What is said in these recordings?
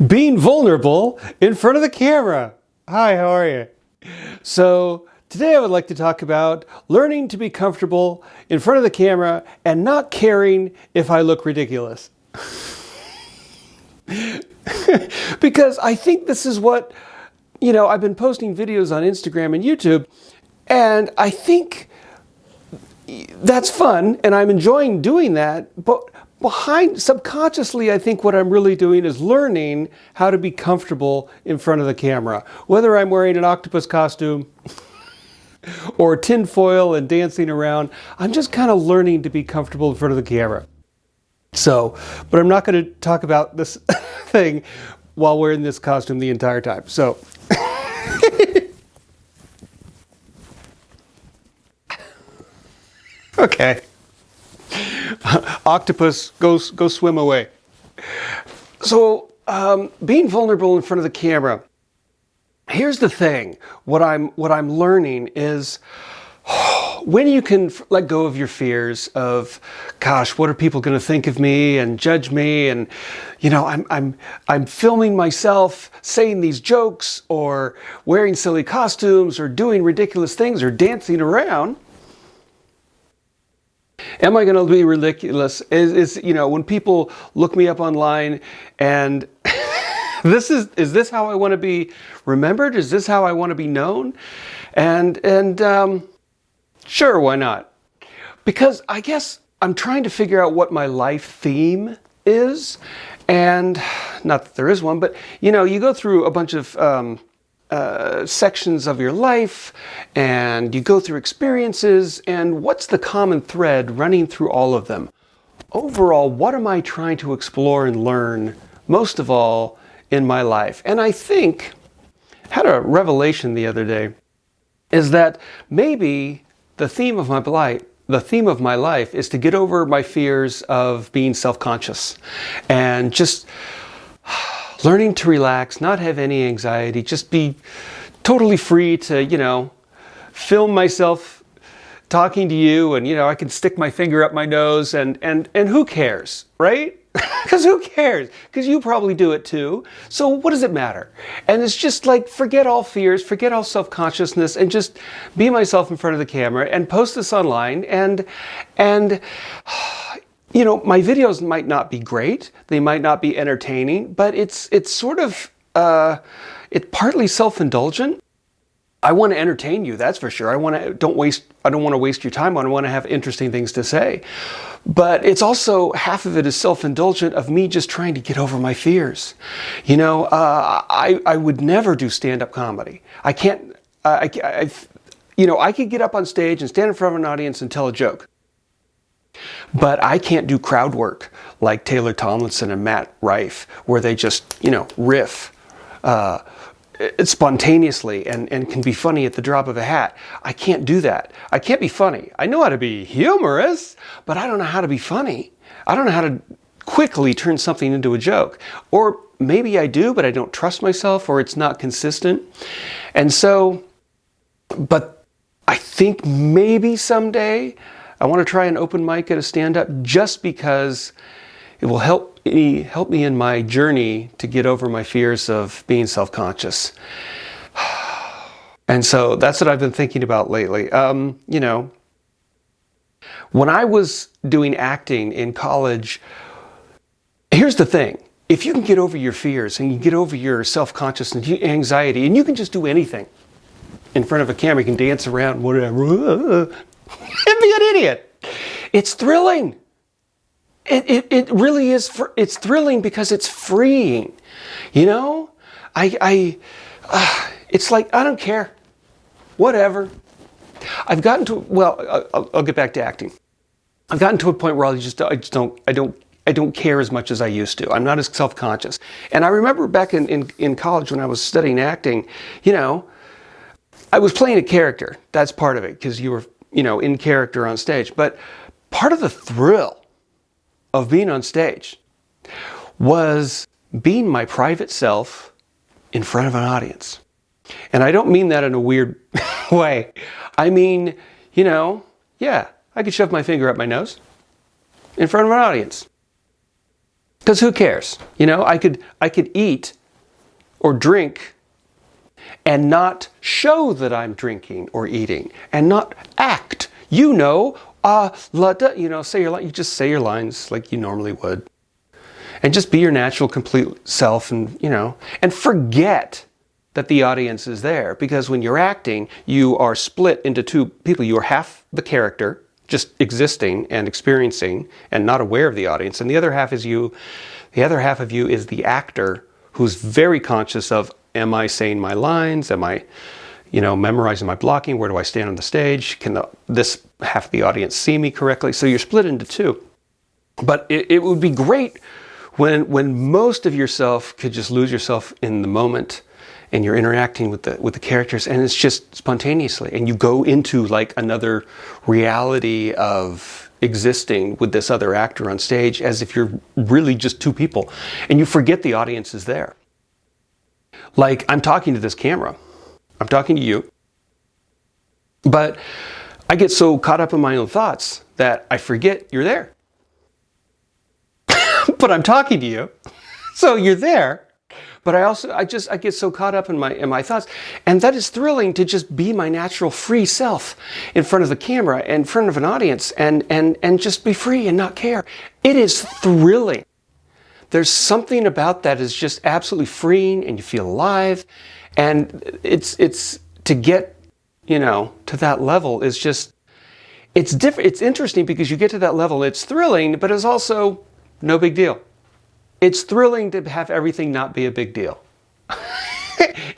Being vulnerable in front of the camera. Hi, how are you? So today I would like to talk about learning to be comfortable in front of the camera and not caring if I look ridiculous. Because I think this is what, I've been posting videos on Instagram and YouTube, and I think that's fun and I'm enjoying doing that, but subconsciously, I think what I'm really doing is learning how to be comfortable in front of the camera. Whether I'm wearing an octopus costume or tinfoil and dancing around, I'm just kind of learning to be comfortable in front of the camera. So, but I'm not going to talk about this thing while wearing this costume the entire time. So, okay. Octopus, go swim away. So, being vulnerable in front of the camera. Here's the thing. What I'm learning is when you can let go of your fears of, gosh, what are people going to think of me and judge me? And I'm filming myself saying these jokes or wearing silly costumes or doing ridiculous things or dancing around. Am I going to be ridiculous? Is when people look me up online and is this how I want to be remembered? Is this how I want to be known? And sure, why not? Because I guess I'm trying to figure out what my life theme is, and not that there is one, but you go through a bunch of sections of your life and you go through experiences, and what's the common thread running through all of them? Overall, what am I trying to explore and learn most of all in my life? And I think, had a revelation the other day, is that maybe the theme of my life is to get over my fears of being self-conscious and just learning to relax, not have any anxiety, just be totally free to, film myself talking to you, and, I can stick my finger up my nose and who cares, right? Because who cares? Because you probably do it too. So what does it matter? And it's just like, forget all fears, forget all self-consciousness, and just be myself in front of the camera and post this online. And my videos might not be great, they might not be entertaining, but it's sort of, it's partly self-indulgent. I want to entertain you, that's for sure. I don't want to waste your time. I want to have interesting things to say. But it's also, half of it is self-indulgent of me just trying to get over my fears. I would never do stand-up comedy. I can't, I could get up on stage and stand in front of an audience and tell a joke. But I can't do crowd work like Taylor Tomlinson and Matt Rife, where they just, riff spontaneously and can be funny at the drop of a hat. I can't do that. I can't be funny. I know how to be humorous, but I don't know how to be funny. I don't know how to quickly turn something into a joke. Or maybe I do, but I don't trust myself, or it's not consistent. And so, but I think maybe someday I want to try an open mic at a stand-up, just because it will help me in my journey to get over my fears of being self-conscious. And so that's what I've been thinking about lately. When I was doing acting in college, here's the thing. If you can get over your fears and you get over your self-consciousness and anxiety, and you can just do anything in front of a camera, you can dance around, whatever, and be an idiot. It's thrilling. It really is. It's thrilling because it's freeing. It's like, I don't care. Whatever. I've gotten to, I'll get back to acting. I've gotten to a point where I don't care as much as I used to. I'm not as self-conscious. And I remember back in college when I was studying acting, I was playing a character. That's part of it, because you were, in character on stage. But part of the thrill of being on stage was being my private self in front of an audience. And I don't mean that in a weird way. I mean, I could shove my finger up my nose in front of an audience. Because who cares? You know, I could eat or drink and not show that I'm drinking or eating, and not act. You know, you know, you just say your lines like you normally would, and just be your natural, complete self, and you know, and forget that the audience is there. Because when you're acting, you are split into two people. You are half the character, just existing and experiencing and not aware of the audience, and the other half is you. The other half of you is the actor who's very conscious of, am I saying my lines? Am I, you know, memorizing my blocking? Where do I stand on the stage? Can this half of the audience see me correctly? So you're split into two. But it would be great when most of yourself could just lose yourself in the moment, and you're interacting with the characters, and it's just spontaneously, and you go into like another reality of existing with this other actor on stage, as if you're really just two people, and you forget the audience is there. Like, I'm talking to this camera, I'm talking to you, but I get so caught up in my own thoughts that I forget you're there. But I'm talking to you, so you're there. But I get so caught up in my thoughts, and that is thrilling, to just be my natural free self in front of the camera, in front of an audience, and just be free and not care. It is thrilling. There's something about that is just absolutely freeing, and you feel alive, and it's to get, you know, to that level is just, it's different. It's interesting because you get to that level, it's thrilling, but it's also no big deal. It's thrilling to have everything not be a big deal.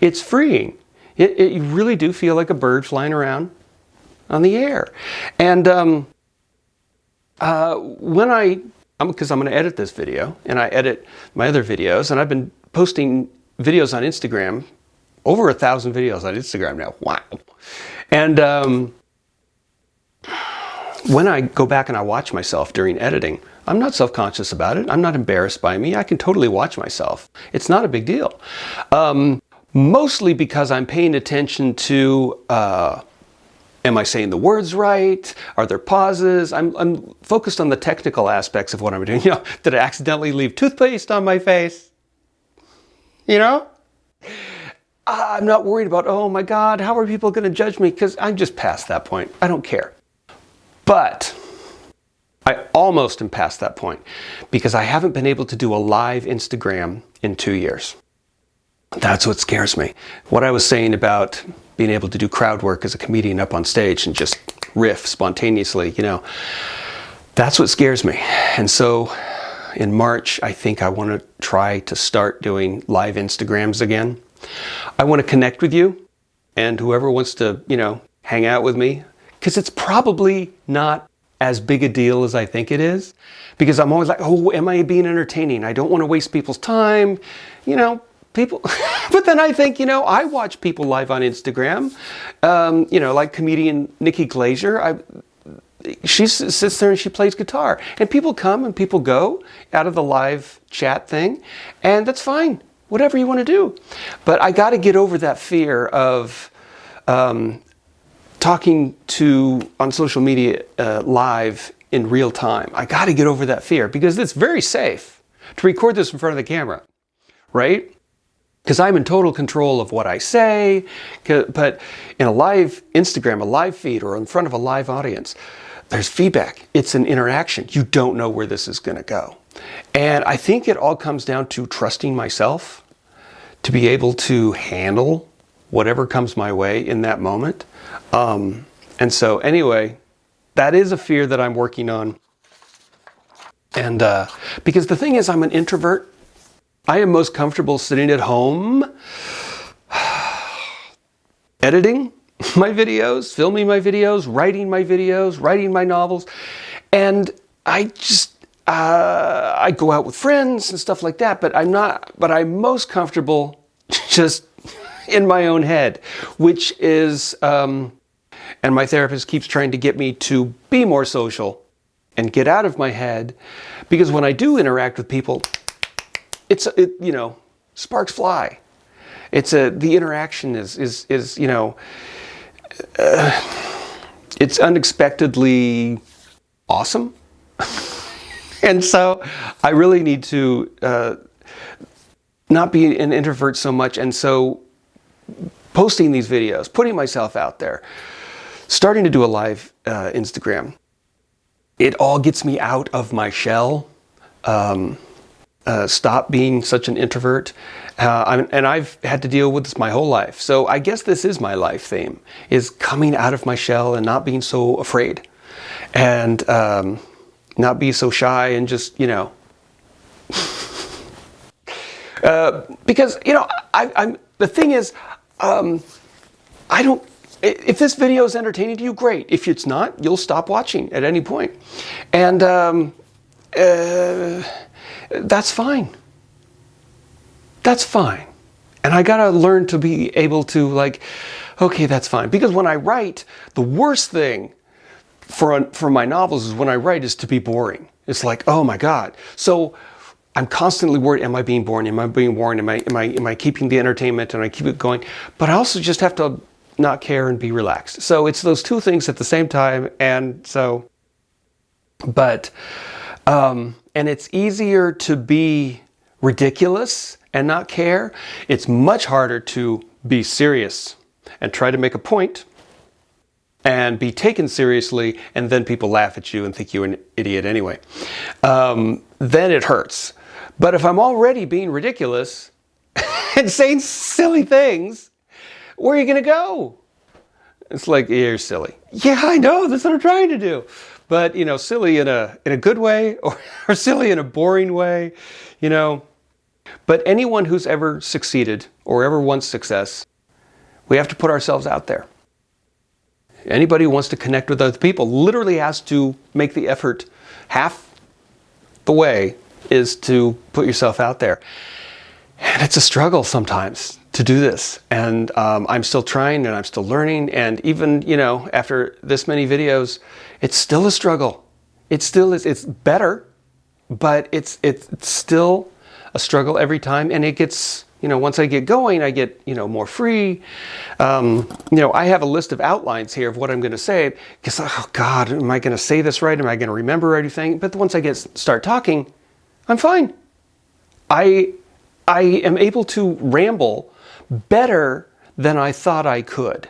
It's freeing. You really do feel like a bird flying around on the air. And because I'm going to edit this video, and I edit my other videos, and I've been posting videos on Instagram, over 1,000 videos on Instagram now. Wow. And when I go back and I watch myself during editing, I'm not self-conscious about it. I'm not embarrassed by me. I can totally watch myself. It's not a big deal. Mostly because I'm paying attention to, am I saying the words right? Are there pauses? I'm focused on the technical aspects of what I'm doing. You know, did I accidentally leave toothpaste on my face? You know? I'm not worried about, oh my God, how are people going to judge me? Because I'm just past that point. I don't care. But I almost am past that point, because I haven't been able to do a live Instagram in 2 years. That's what scares me. What I was saying about being able to do crowd work as a comedian up on stage and just riff spontaneously, you know, that's what scares me. And so in March, I think I want to try to start doing live Instagrams again. I want to connect with you and whoever wants to, you know, hang out with me, because it's probably not as big a deal as I think it is, because I'm always like, oh, am I being entertaining? I don't want to waste people's time, you know, people. But then I think, you know, I watch people live on Instagram, you know, like comedian Nikki Glaser. She sits there and she plays guitar, and people come and people go out of the live chat thing, and that's fine, whatever you want to do. But I got to get over that fear of talking to on social media live in real time. I got to get over that fear, because it's very safe to record this in front of the camera, right? Because I'm in total control of what I say. But in a live Instagram, a live feed, or in front of a live audience, there's feedback. It's an interaction. You don't know where this is going to go. And I think it all comes down to trusting myself to be able to handle whatever comes my way in that moment. And so anyway, that is a fear that I'm working on. And because the thing is, I'm an introvert. I am most comfortable sitting at home, editing my videos, filming my videos, writing my novels. And I just, I go out with friends and stuff like that, but I'm most comfortable just in my own head, which is, and my therapist keeps trying to get me to be more social and get out of my head, because when I do interact with people, you know, sparks fly. The interaction is you know, it's unexpectedly awesome. And so I really need to not be an introvert so much. And so posting these videos, putting myself out there, starting to do a live Instagram, it all gets me out of my shell. Stop being such an introvert. And I've had to deal with this my whole life. So I guess this is my life theme, is coming out of my shell and not being so afraid. And not be so shy and just, you know, because, you know, I'm the thing is, I don't, if this video is entertaining to you, great. If it's not, you'll stop watching at any point. And that's fine. That's fine. And I gotta learn to be able to, like, okay, that's fine. Because when I write, the worst thing for my novels is when I write is to be boring. It's like, oh my God. So I'm constantly worried, am I being boring? Am I being boring? Am I keeping the entertainment and I keep it going? But I also just have to not care and be relaxed. So it's those two things at the same time. And so, but, and it's easier to be ridiculous and not care. It's much harder to be serious and try to make a point and be taken seriously, and then people laugh at you and think you're an idiot anyway. Then it hurts. But if I'm already being ridiculous and saying silly things, where are you going to go? It's like, yeah, you're silly. Yeah, I know. That's what I'm trying to do. But, you know, silly in a good way or silly in a boring way, you know. But anyone who's ever succeeded or ever wants success, we have to put ourselves out there. Anybody who wants to connect with other people literally has to make the effort. Half the way is to put yourself out there. And it's a struggle sometimes to do this. And I'm still trying and I'm still learning. And even, you know, after this many videos, it's still a struggle. It still is. It's better, but it's still a struggle every time. And it gets, you know, once I get going, I get, you know, more free. You know, I have a list of outlines here of what I'm going to say because, oh God, am I going to say this right? Am I going to remember everything? But once I start talking, I'm fine. I am able to ramble better than I thought I could.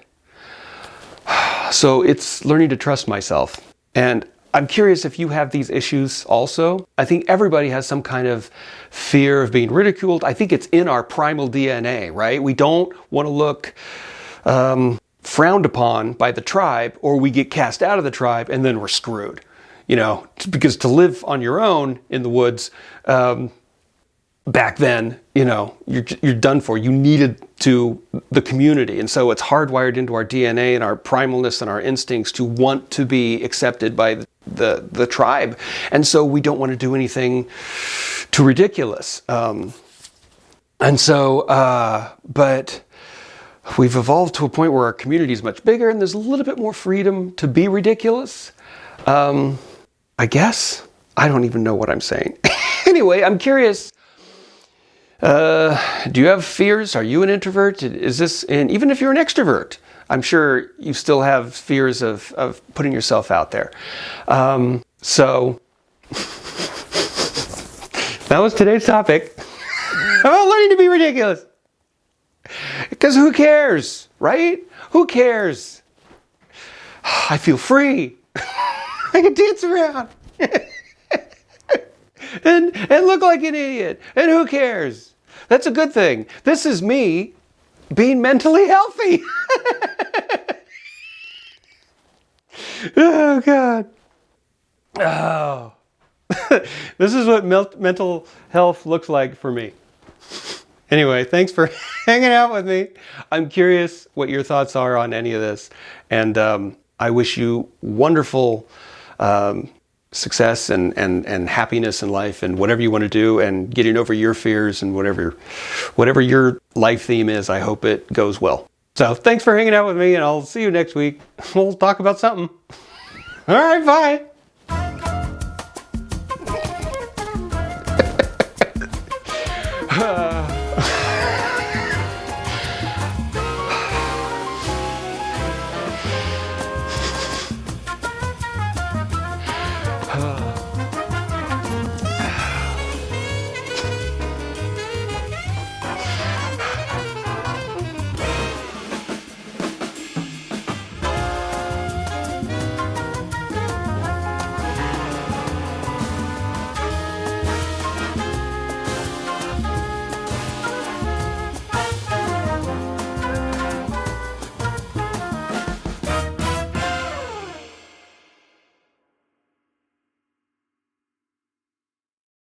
So it's learning to trust myself. And I'm curious if you have these issues also. I think everybody has some kind of fear of being ridiculed. I think it's in our primal DNA, right? We don't want to look frowned upon by the tribe, or we get cast out of the tribe and then we're screwed. You know, because to live on your own in the woods, back then, you know, you're done for. You needed the community. And so it's hardwired into our DNA and our primalness and our instincts to want to be accepted by the tribe. And so we don't want to do anything too ridiculous. And so, but we've evolved to a point where our community is much bigger and there's a little bit more freedom to be ridiculous. I guess. I don't even know what I'm saying. Anyway, I'm curious. Do you have fears? Are you an introvert? Is this, and even if you're an extrovert, I'm sure you still have fears of putting yourself out there. So that was today's topic about learning to be ridiculous. Because who cares, right? Who cares? I feel free. I can dance around and look like an idiot. And who cares? That's a good thing. This is me being mentally healthy. Oh, God. Oh. This is what mental health looks like for me. Anyway, thanks for hanging out with me. I'm curious what your thoughts are on any of this. And I wish you wonderful success and happiness in life and whatever you want to do and getting over your fears and whatever your life theme is. I hope it goes well. So thanks for hanging out with me, and I'll see you next week. We'll talk about something. All right, bye.